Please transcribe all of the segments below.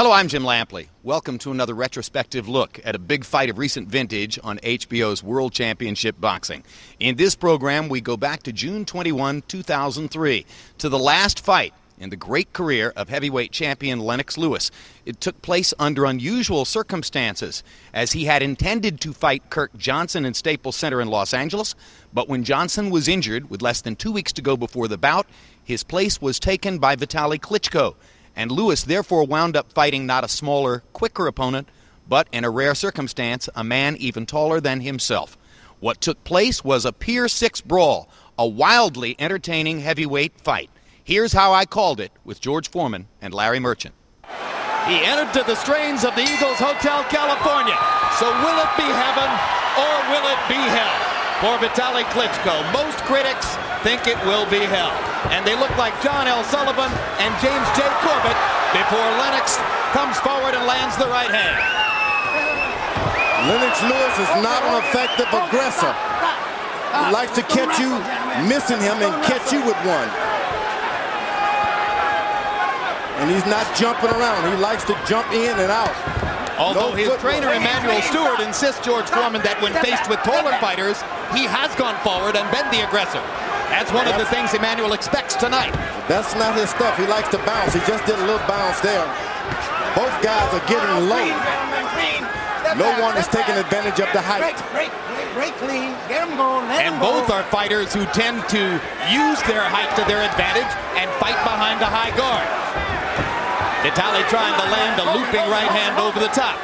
Hello, I'm Jim Lampley. Welcome to another retrospective look at a big fight of recent vintage on HBO's World Championship Boxing. In this program, we go back to June 21, 2003, to the last fight in the great career of heavyweight champion Lennox Lewis. It took place under unusual circumstances, as he had intended to fight Kirk Johnson in Staples Center in Los Angeles, but when Johnson was injured with less than 2 weeks to go before the bout, his place was taken by Vitali Klitschko, and Lewis therefore wound up fighting not a smaller, quicker opponent, but in a rare circumstance, a man even taller than himself. What took place was a Pier 6 brawl, a wildly entertaining heavyweight fight. Here's how I called it with George Foreman and Larry Merchant. He entered to the strains of the Eagles Hotel California. So will it be heaven or will it be hell for Vitali Klitschko? Most critics think it will be hell. And they look like John L. Sullivan and James J. Corbett before Lennox comes forward and lands the right hand. Lennox Lewis is not an effective aggressor. He likes to catch you missing him and catch you with one. And he's not jumping around. He likes to jump in and out. Although his trainer, Emmanuel Stewart, insists, George Foreman, that when faced with taller fighters, he has gone forward and been the aggressor. That's one of the things Emmanuel expects tonight. That's not his stuff. He likes to bounce. He just did a little bounce there. Both guys are getting low. No one is taking advantage of the height. Break clean, get him going, and both are fighters who tend to use their height to their advantage and fight behind a high guard. Vitali trying to land a looping right hand over the top.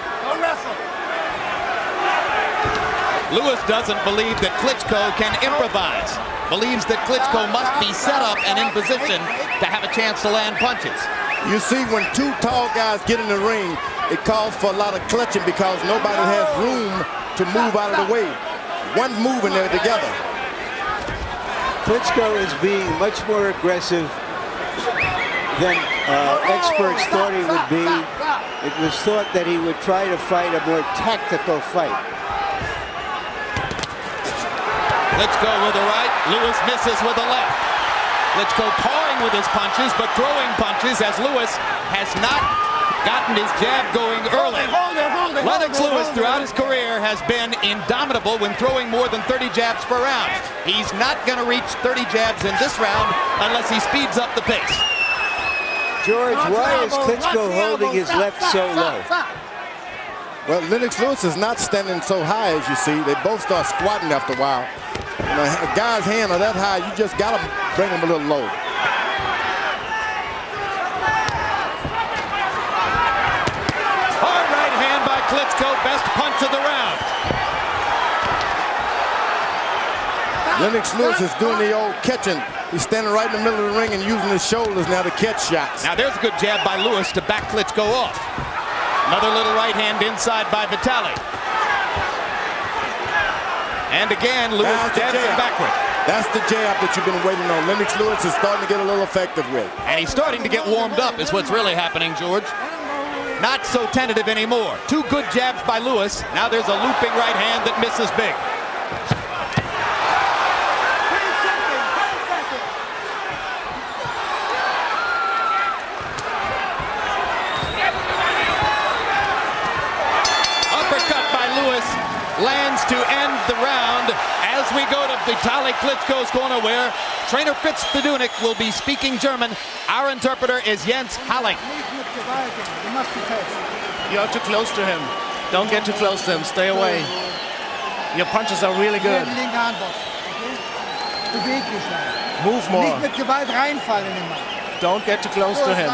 Lewis doesn't believe that Klitschko can improvise. Believes that Klitschko must be set up and in position to have a chance to land punches. You see, when two tall guys get in the ring, it calls for a lot of clutching because nobody has room to move out of the way. One's moving there together. Klitschko is being much more aggressive than experts thought he would be. It was thought that he would try to fight a more tactical fight. Klitschko with the right, Lewis misses with the left. Klitschko pawing with his punches, but throwing punches as Lewis has not gotten his jab going early. Lennox Lewis throughout his career has been indomitable when throwing more than 30 jabs per round. He's not going to reach 30 jabs in this round unless he speeds up the pace. George, why is Klitschko holding his left so low? Well, Lennox Lewis is not standing so high, as you see. They both start squatting after a while. When a guy's hand are that high, you just got to bring him a little low. Hard right hand by Klitschko, best punch of the round. Lennox Lewis is doing the old catching. He's standing right in the middle of the ring and using his shoulders now to catch shots. Now there's a good jab by Lewis to back Klitschko off. Another little right hand inside by Vitali. And again, Lewis jabs him backward. That's the jab that you've been waiting on. Lennox Lewis is starting to get a little effective with. And he's starting to get warmed up is what's really happening, George. Not so tentative anymore. Two good jabs by Lewis. Now there's a looping right hand that misses big. Lands to end the round as we go to Vitali Klitschko's corner, where trainer Fritz Fedunik will be speaking German. Our interpreter is Jens Halling. You're too close to him. Don't get too close to him. Stay away. Your punches are really good. Move more. Don't get too close to him.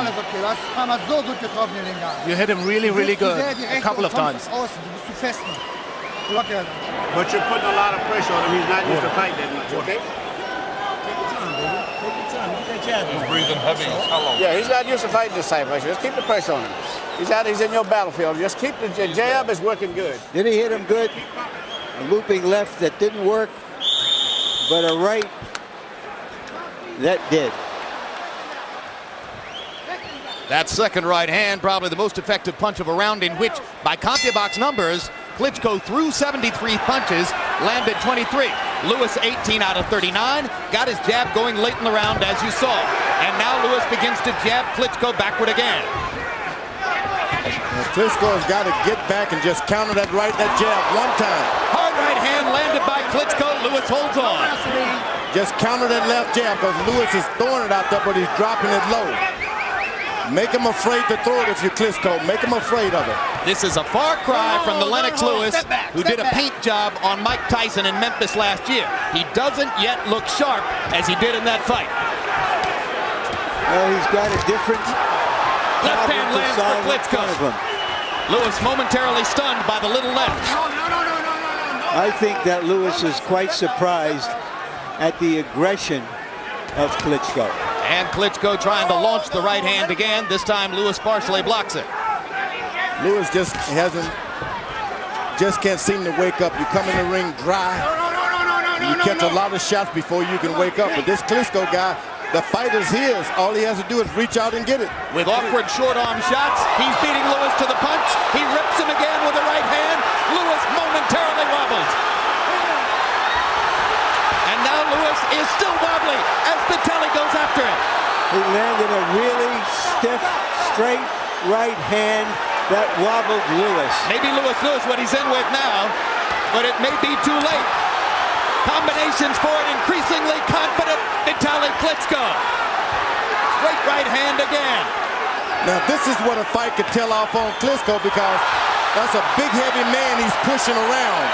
You hit him really, really good a couple of times. But you're putting a lot of pressure on him. He's not used to fight that much, okay? Take your time, baby. Take your time. Get that jab. He's breathing heavy. Yeah, he's not used to fighting this type of pressure. Just keep the pressure on him. He's in your battlefield. Just keep the jab is working good. Did he hit him good? A looping left that didn't work, but a right that did. That second right hand, probably the most effective punch of a round in which, by CompuBox numbers, Klitschko threw 73 punches, landed 23. Lewis 18 out of 39, got his jab going late in the round, as you saw. And now Lewis begins to jab Klitschko backward again. Klitschko's got to get back and just counter that jab one time. Hard right hand landed by Klitschko. Lewis holds on. Just counter that left jab because Lewis is throwing it out there, but he's dropping it low. Make him afraid to throw it if you're Klitschko. Make him afraid of it. This is a far cry from the Lennox Lewis, who did a paint job on Mike Tyson in Memphis last year. He doesn't yet look sharp as he did in that fight. Well, he's got a different left hand lands for Klitschko. Lewis momentarily stunned by the little left. I think that Lewis is quite surprised at the aggression of Klitschko. And Klitschko trying to launch the right hand again. This time Lewis partially blocks it. Lewis just can't seem to wake up. You come in the ring dry. You catch a lot of shots before you can wake up. But this Klitschko guy, the fight is his. All he has to do is reach out and get it. With awkward short arm shots, he's beating Lewis to the punch. He rips him again with the right hand. Lewis momentarily wobbles. And now Lewis is still wobbly as Vitali goes after him. He landed a really stiff, straight right hand that wobbled Lewis. Maybe Lewis knows what he's in with now, but it may be too late. Combinations for an increasingly confident Vitali Klitschko. Straight right hand again. Now this is what a fight could tell off on Klitschko, because that's a big heavy man he's pushing around.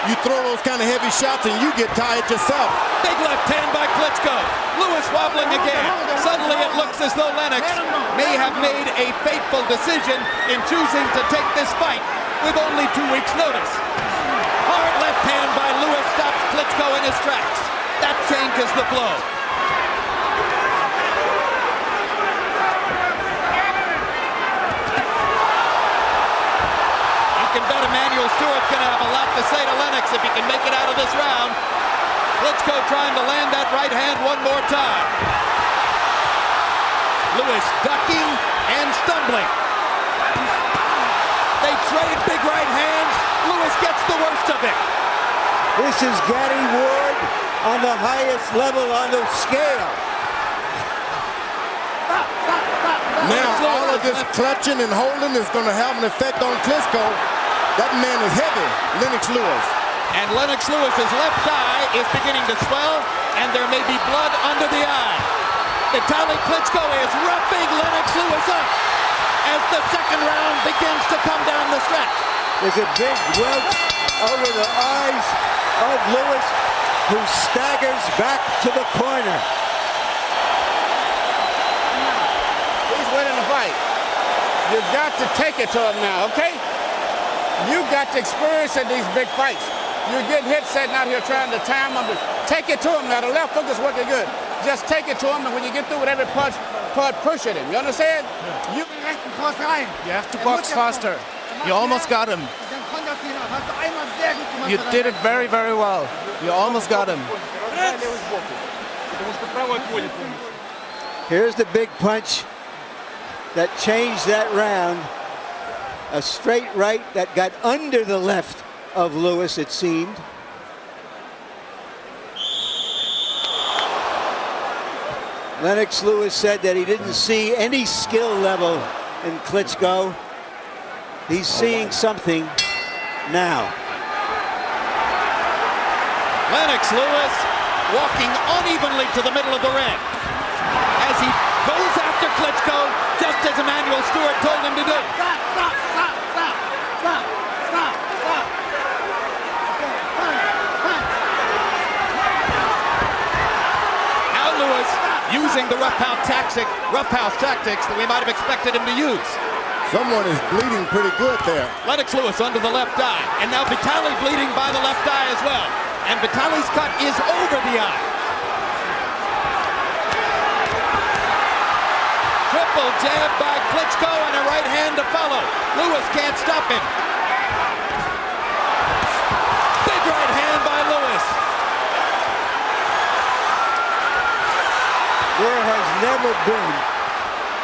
You throw those kind of heavy shots and you get tired yourself. Big left hand by Klitschko. Lewis wobbling again. Suddenly it looks as though Lennox may have made a fateful decision in choosing to take this fight with only 2 weeks' notice. Hard left hand by Lewis stops Klitschko in his tracks. That changes the flow. You can bet Emmanuel Stewart's going to have a lot to say to Lennox if he can make it out of this round. Klitschko trying to land that right hand one more time. Lewis ducking and stumbling. They trade big right hands. Lewis gets the worst of it. This is Gary Ward on the highest level on the scale. Now all of this clutching and holding is going to have an effect on Klitschko. That man is heavy, Lennox Lewis. And Lennox Lewis's left eye is beginning to swell, and there may be blood under the eye. Vitali Klitschko is roughing Lennox Lewis up as the second round begins to come down the stretch. There's a big welt over the eyes of Lewis, who staggers back to the corner. He's winning the fight. You've got to take it to him now, okay? You've got to experience in these big fights. You're getting hit sitting out here trying to time him. Take it to him now. The left hook is working good. Just take it to him, and when you get through with every punch, push at him. You understand? You have to box faster. You almost got him. You did it very, very well. You almost got him. Here's the big punch that changed that round. A straight right that got under the left of Lewis, it seemed. Lennox Lewis said that he didn't see any skill level in Klitschko. He's seeing something now. Lennox Lewis walking unevenly to the middle of the ring as he goes after Klitschko, just as Emmanuel Stewart told him to do. Now Lewis using the roughhouse tactics that we might have expected him to use. Someone is bleeding pretty good there. Lennox Lewis under the left eye, and now Vitali bleeding by the left eye as well. And Vitali's cut is over the eye. Triple jab by Klitschko and a right hand to follow. Lewis can't stop him. Big right hand by Lewis. There has never been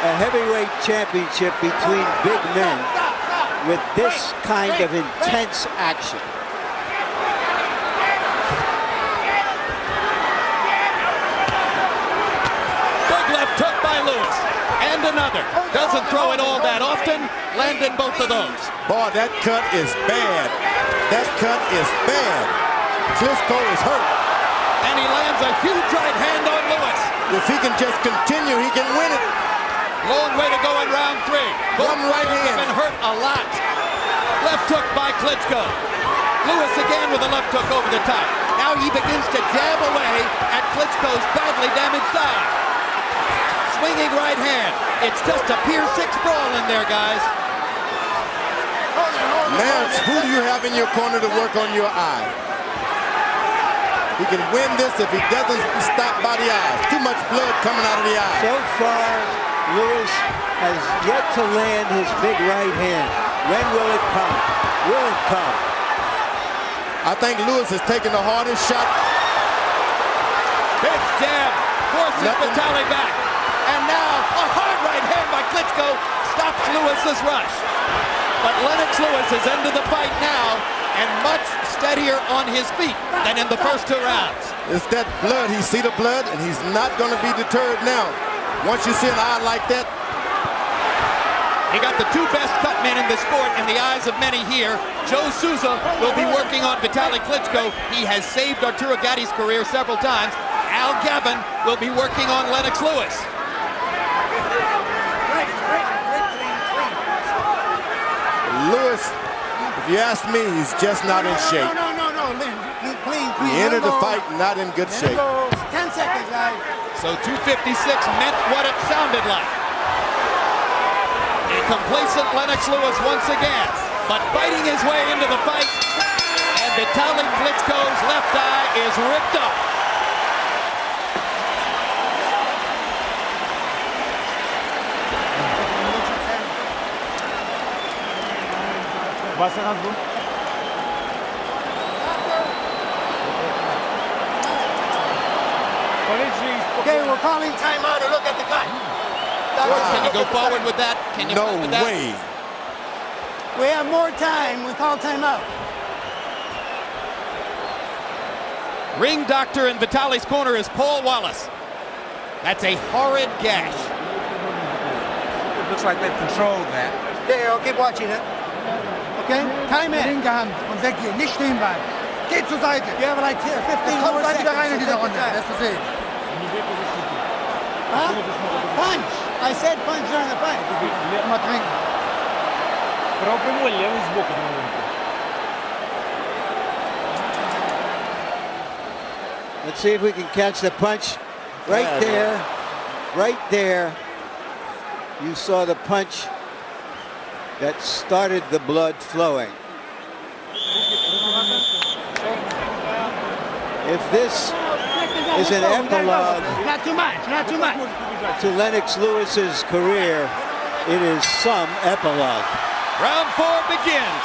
a heavyweight championship between big men with this kind of intense action. Big left hook by Lewis. And another. Doesn't throw it all that often. Landed both of those. Boy, that cut is bad. That cut is bad. Klitschko is hurt. And he lands a huge right hand on Lewis. If he can just continue, he can win it. Long way to go in round 3. Both One right hand. have been hurt a lot. Left hook by Klitschko. Lewis again with a left hook over the top. Now he begins to jab away at Klitschko's badly damaged eye. Swinging right hand. It's just a Pier 6 brawl in there, guys. Lance, who do you have in your corner to work on your eye? He can win this if he doesn't stop by the eyes. Too much blood coming out of the eye. So far, Lewis has yet to land his big right hand. When will it come? Will it come? I think Lewis has taken the hardest shot. Big jab forces Vitali back. And now a hard right hand by Klitschko stops Lewis's rush. But Lennox Lewis is into the fight now and much steadier on his feet than in the first 2 rounds. It's that blood. He see the blood, and he's not going to be deterred now. Once you see an eye like that. He got the 2 best cut men in the sport in the eyes of many here. Joe Souza will be working on Vitali Klitschko. He has saved Arturo Gatti's career several times. Al Gavin will be working on Lennox Lewis. Lewis, if you ask me, he's just not in shape. No. Clean. He entered the fight not in good shape. 10 seconds, guys. So 256 meant what it sounded like. A complacent Lennox Lewis once again, but fighting his way into the fight. And Vitali Klitschko's left eye is ripped up. Okay, we're calling timeout to look at the cut. Can you go forward with that? Can you No move with that? way. We have more time. We call timeout. Ring doctor in Vitali's corner is Paul Wallace. That's a horrid gash. It looks like they've controlled that. Okay, I'll keep watching it. Okay, time in. Linke Hand und weggehen, nicht stehen bleiben. Geht zur Seite. You have like 15 more Kommt seconds. wieder rein in diese Runde. Lässt du sehen. Huh? Punch. I said punch during the fight. Mal trinken. Let's see if we can catch the punch. Right there. Right there. You saw the punch that started the blood flowing. If this is an epilogue Not too much. to Lennox Lewis's career, it is some epilogue. Round 4 begins.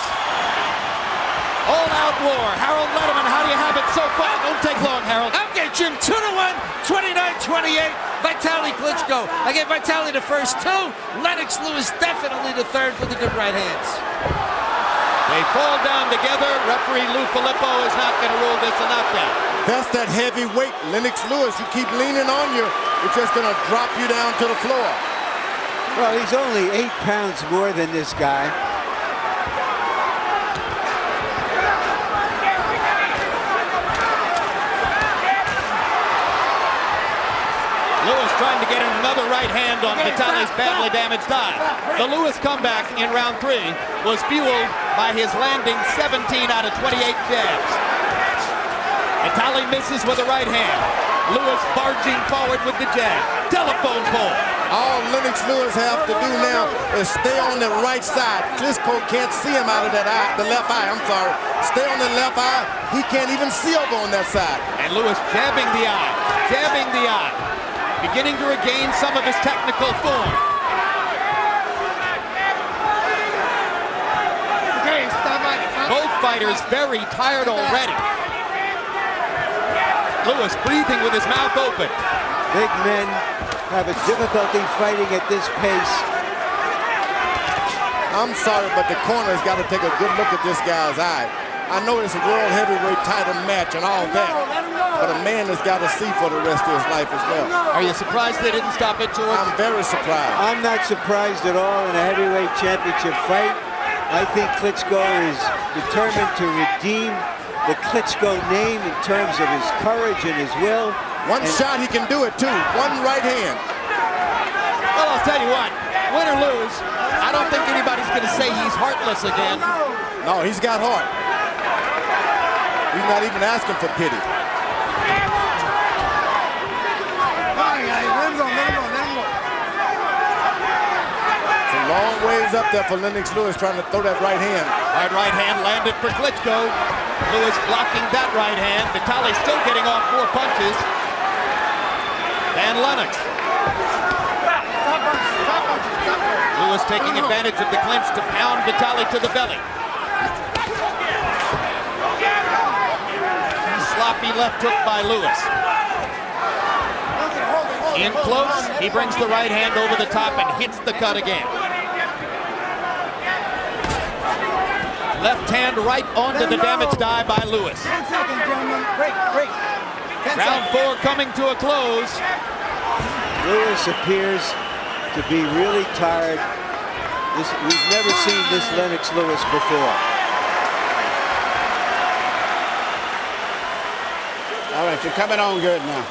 All-out war. Harold Letterman, how do you have it so far? Don't take long, Harold. I'll get Jim 2-1, 29-28. Vitali Klitschko. I get Vitali the first 2. Lennox Lewis definitely the third with the good right hands. They fall down together. Referee Lou Filippo is not going to rule this a knockdown. That's that heavy weight. Lennox Lewis, you keep leaning on you, it's just going to drop you down to the floor. Well, he's only 8 pounds more than this guy. Lewis trying to get another right hand on Vitali's badly damaged eye. The Lewis comeback in round 3 was fueled by his landing 17 out of 28 jabs. Vitali misses with a right hand. Lewis barging forward with the jab. Telephone pole. All Lennox Lewis have to do now is stay on the right side. Klitschko can't see him out of that eye, the left eye, I'm sorry. Stay on the left eye. He can't even see over on that side. And Lewis jabbing the eye. Jabbing the eye. Beginning to regain some of his technical form. Both fighters very tired already. Lewis breathing with his mouth open. Big men have a difficulty fighting at this pace. I'm sorry, but the corner's got to take a good look at this guy's eye. I know it's a world heavyweight title match and all that, but a man has got to see for the rest of his life as well. Are you surprised they didn't stop it, George? I'm very surprised. I'm not surprised at all in a heavyweight championship fight. I think Klitschko is determined to redeem the Klitschko name in terms of his courage and his will. One shot, he can do it too. One right hand. Well, I'll tell you what, win or lose, I don't think anybody's going to say he's heartless again. No, he's got heart. He's not even asking for pity. It's a long ways up there for Lennox Lewis trying to throw that right hand. Hard right hand landed for Klitschko. Lewis blocking that right hand. Vitali still getting off 4 punches. And Lennox. Lewis taking advantage of the clinch to pound Vitali to the belly. Sloppy left hook by Lewis. In close, he brings the right hand over the top and hits the cut again. Left hand right onto the damaged eye by Lewis. 10 seconds, gentlemen. Break. Round 4 coming to a close. Lewis appears to be really tired. We've never seen this Lennox Lewis before. All right, you're coming on good now.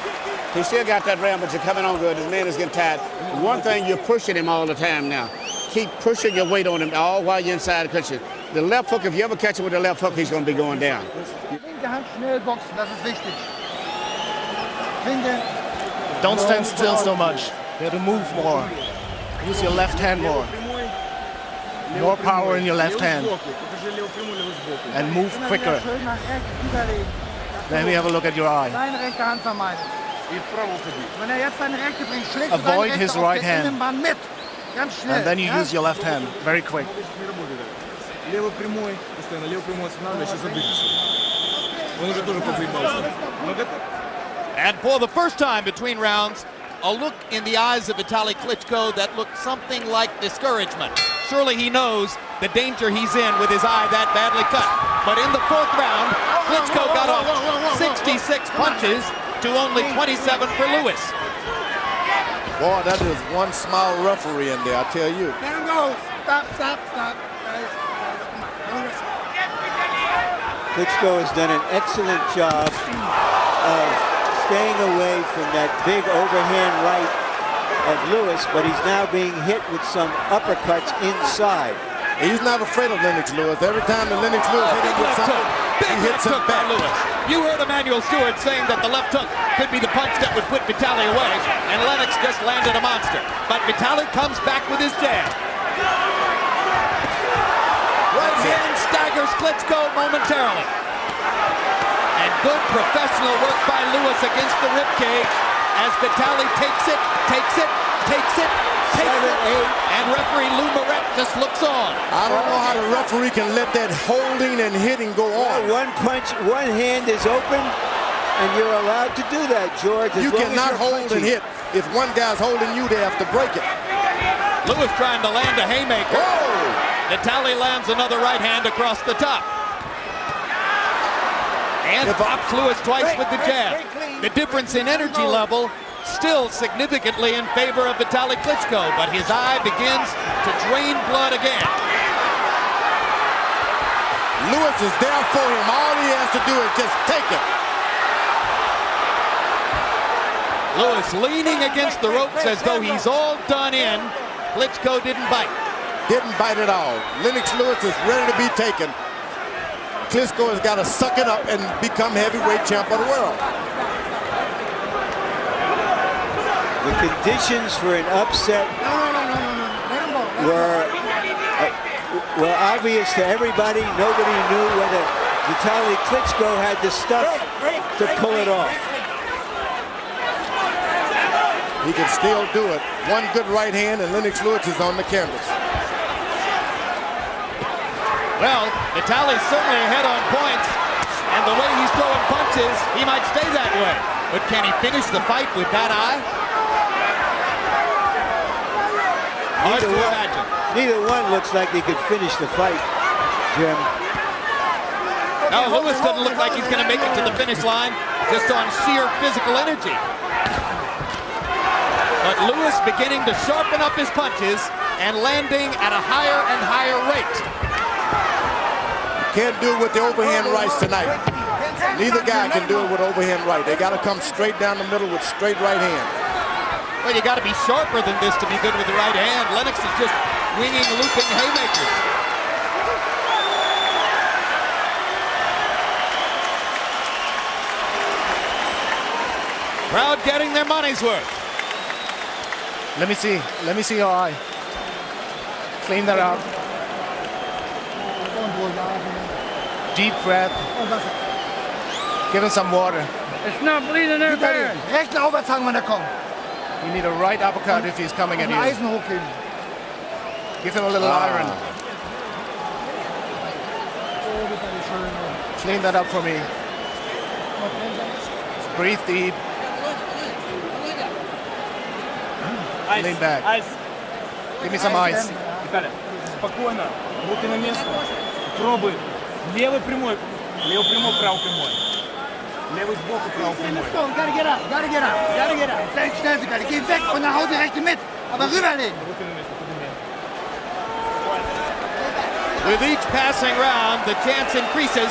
He still got that round, but you're coming on good. His man is getting tired. One thing, you're pushing him all the time now. Keep pushing your weight on him all while you're inside the clinch. The left hook, if you ever catch him with the left hook, he's going to be going down. Don't stand still so much. You have to move more. Use your left hand more. More power in your left hand. And move quicker. Let me have a look at your eye. Avoid his right hand. And then you use your left hand. Very quick. And for the first time between rounds, a look in the eyes of Vitali Klitschko that looked something like discouragement. Surely he knows the danger he's in with his eye that badly cut. But in the 4th round, Klitschko got off 66 punches to only 27 for Lewis. Boy, that is one small referee in there, I tell you. Let him go. Stop. Klitschko has done an excellent job of staying away from that big overhand right of Lewis, but he's now being hit with some uppercuts inside. He's not afraid of Lennox Lewis. Every time the Lennox Lewis hit him with something, he hits him back. Lewis. You heard Emmanuel Stewart saying that the left hook could be the punch that would put Vitali away, and Lennox just landed a monster. But Vitali comes back with his jab. Right hand staggers Klitschko momentarily. And good professional work by Lewis against the ribcage as Vitali takes it. And referee Lou Moret just looks on. I don't know how the referee can let that holding and hitting go on. One punch, one hand is open, and you're allowed to do that, George. You cannot hold and hit. If one guy's holding you, they have to break it. Lewis trying to land a haymaker. Whoa! Vitali lands another right hand across the top. And pops Lewis twice with the jab. The difference in energy level still significantly in favor of Vitali Klitschko, but his eye begins to drain blood again. Lewis is there for him. All he has to do is just take it. Lewis leaning against the ropes as though he's all done in. Klitschko didn't bite. Didn't bite at all. Lennox Lewis is ready to be taken. Klitschko has got to suck it up and become heavyweight champ of the world. The conditions for an upset were obvious to everybody. Nobody knew whether Vitali Klitschko had the stuff to pull it off. He can still do it. One good right hand and Lennox Lewis is on the canvas. Well, Vitali's certainly ahead on points, and the way he's throwing punches, he might stay that way. But can he finish the fight with that eye? Hard to imagine. Neither one looks like they could finish the fight, Jim. No, Lewis doesn't look like he's going to make it to the finish line. just on sheer physical energy. But Lewis beginning to sharpen up his punches and landing at a higher and higher rate. Can't do it with the overhand rights tonight. Neither guy can do it with overhand right. They got to come straight down the middle with straight right hands. Well, you got to be sharper than this to be good with the right hand. Lennox is just winging, looping haymakers. Crowd getting their money's worth. Let me see your eye. Clean that out. Deep breath. Give him some water. It's not bleeding there, bad. Rechten Aufwärtshang, wenn er kommt. You need a right uppercut if he's coming at you. Eisen hochheben. Give him a little iron. Clean that up for me. Breathe deep. Lean back. Give me some ice. Виталий, спокойно, руки на место. Пробуй. Левый прямой, правый прямой. Lewis sboku, prawo prямой. Gotta get up, gotta get up, gotta get up. Sehr schnell, Vitali. Geh weg und dann hau die rechte mit. Aber rüberlegen. With each passing round, the chance increases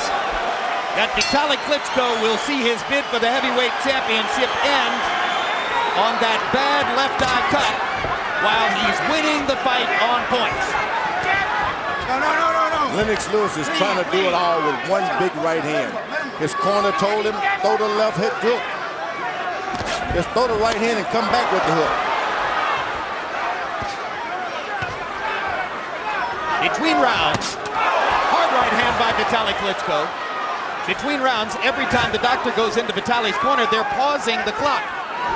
that Vitali Klitschko will see his bid for the heavyweight championship end on that bad left eye cut while he's winning the fight on points. No. Lennox Lewis is trying to do it all with one big right hand. His corner told him, throw the left hook. Just throw the right hand and come back with the hook. Between rounds, hard right hand by Vitali Klitschko. Between rounds, every time the doctor goes into Vitali's corner, they're pausing the clock.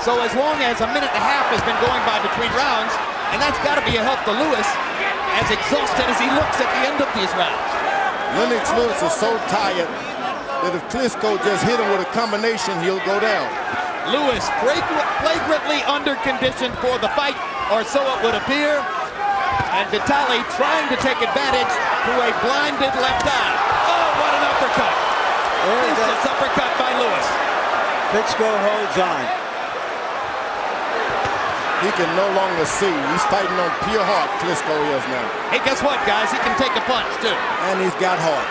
So as long as a minute and a half has been going by between rounds, and that's got to be a help to Lewis, as exhausted as he looks at the end of these rounds. Lennox Lewis is so tired that if Klitschko just hit him with a combination, he'll go down. Lewis flagrantly under-conditioned for the fight, or so it would appear. And Vitali trying to take advantage through a blinded left eye. Oh, what an uppercut. Vicious uppercut by Lewis. Klitschko holds on. He can no longer see. He's fighting on pure heart, Klitschko is now. Hey, guess what, guys? He can take a punch, too. And he's got heart.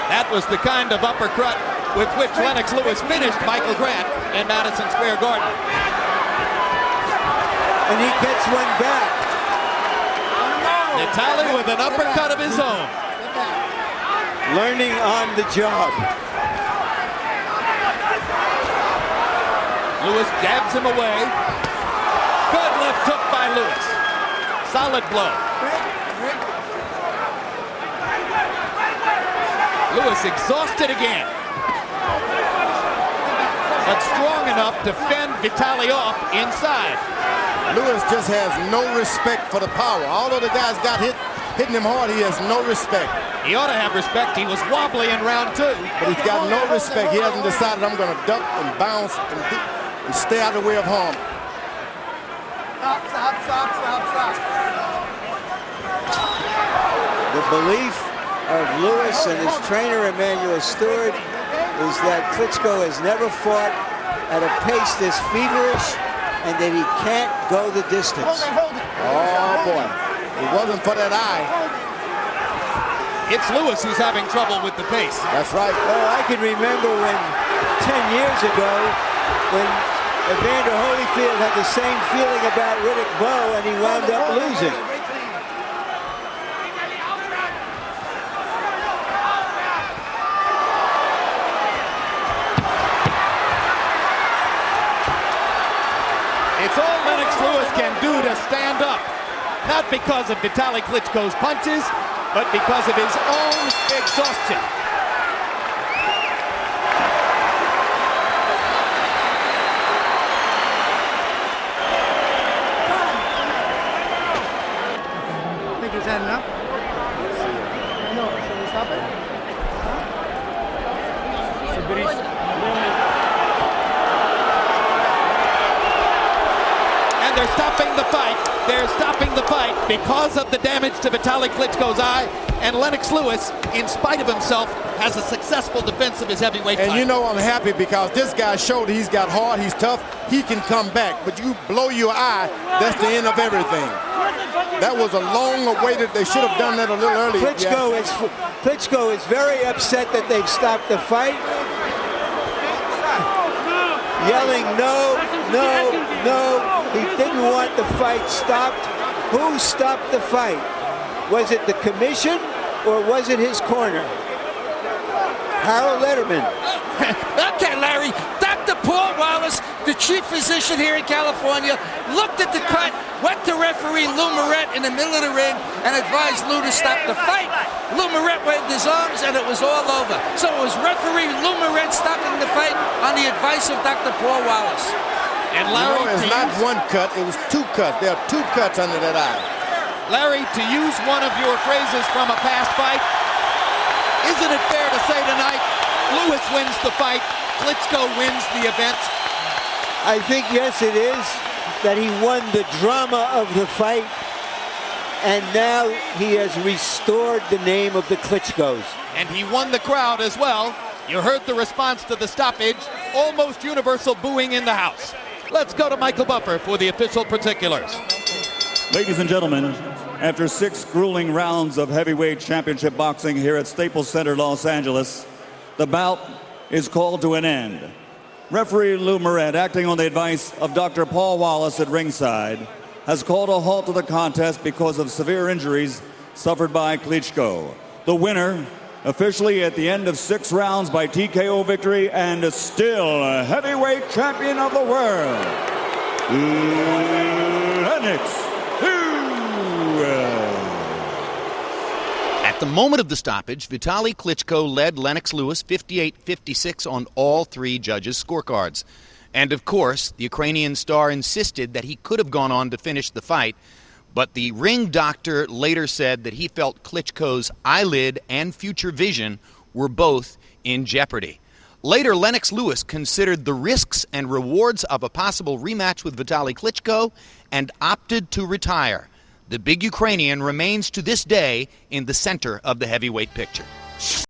That was the kind of uppercut with which Lennox Lewis finished Michael Grant in Madison Square Garden. And he gets one back. Vitali with an uppercut of his own. Learning on the job. Lewis jabs him away. Good left hook by Lewis. Solid blow. Lewis exhausted again. But strong enough to fend Vitali off inside. Lewis just has no respect for the power. Although the guy's got hitting him hard, he has no respect. He ought to have respect. He was wobbly in round 2. But he's got no respect. He hasn't decided, I'm going to duck and bounce and stay out of the way of harm. Stop. The belief of Lewis and his trainer Emmanuel Stewart is that Klitschko has never fought at a pace this feverish and that he can't go the distance. Oh boy, it wasn't for that eye. It's Lewis who's having trouble with the pace. That's right. Well, I can remember when 10 years ago when Evander Holyfield had the same feeling about Riddick Bowe and he wound up losing. It's all Lennox Lewis can do to stand up. Not because of Vitali Klitschko's punches, but because of his own exhaustion. Pick his hand up. No, should we stop it? And they're stopping stopping the fight. They're stopping the fight because of the damage to Vitali Klitschko's eye. And Lennox Lewis, in spite of himself, has a successful defense of his heavyweight title. And you know I'm happy because this guy showed he's got heart, he's tough, he can come back. But you blow your eye, that's the end of everything. That was a long awaited, they should have done that a little earlier. Klitschko is very upset that they've stopped the fight. Yelling no, no, no. He didn't want the fight stopped. Who stopped the fight? Was it the commission or was it his corner? Harold Letterman. Okay, Larry. Dr. Paul Wallace, the chief physician here in California, looked at the cut, went to referee Lou Moret in the middle of the ring, and advised Lou to stop the fight. Lou Moret waved his arms, and it was all over. So it was referee Lou Moret stopping the fight on the advice of Dr. Paul Wallace. And Larry, it's not one cut, it was two cuts. There are two cuts under that eye. Larry, to use one of your phrases from a past fight, isn't it fair to say tonight, Lewis wins the fight, Klitschko wins the event? I think, yes, it is, that he won the drama of the fight, and now he has restored the name of the Klitschkos. And he won the crowd as well. You heard the response to the stoppage, almost universal booing in the house. Let's go to Michael Buffer for the official particulars. Ladies and gentlemen, after 6 grueling rounds of heavyweight championship boxing here at Staples Center, Los Angeles, the bout is called to an end. Referee Lou Moret, acting on the advice of Dr. Paul Wallace at ringside, has called a halt to the contest because of severe injuries suffered by Klitschko. The winner, officially at the end of 6 rounds by TKO victory and still a heavyweight champion of the world, Lennox. At the moment of the stoppage, Vitali Klitschko led Lennox Lewis 58-56 on all 3 judges' scorecards. And of course, the Ukrainian star insisted that he could have gone on to finish the fight, but the ring doctor later said that he felt Klitschko's eyelid and future vision were both in jeopardy. Later, Lennox Lewis considered the risks and rewards of a possible rematch with Vitali Klitschko and opted to retire. The big Ukrainian remains to this day in the center of the heavyweight picture.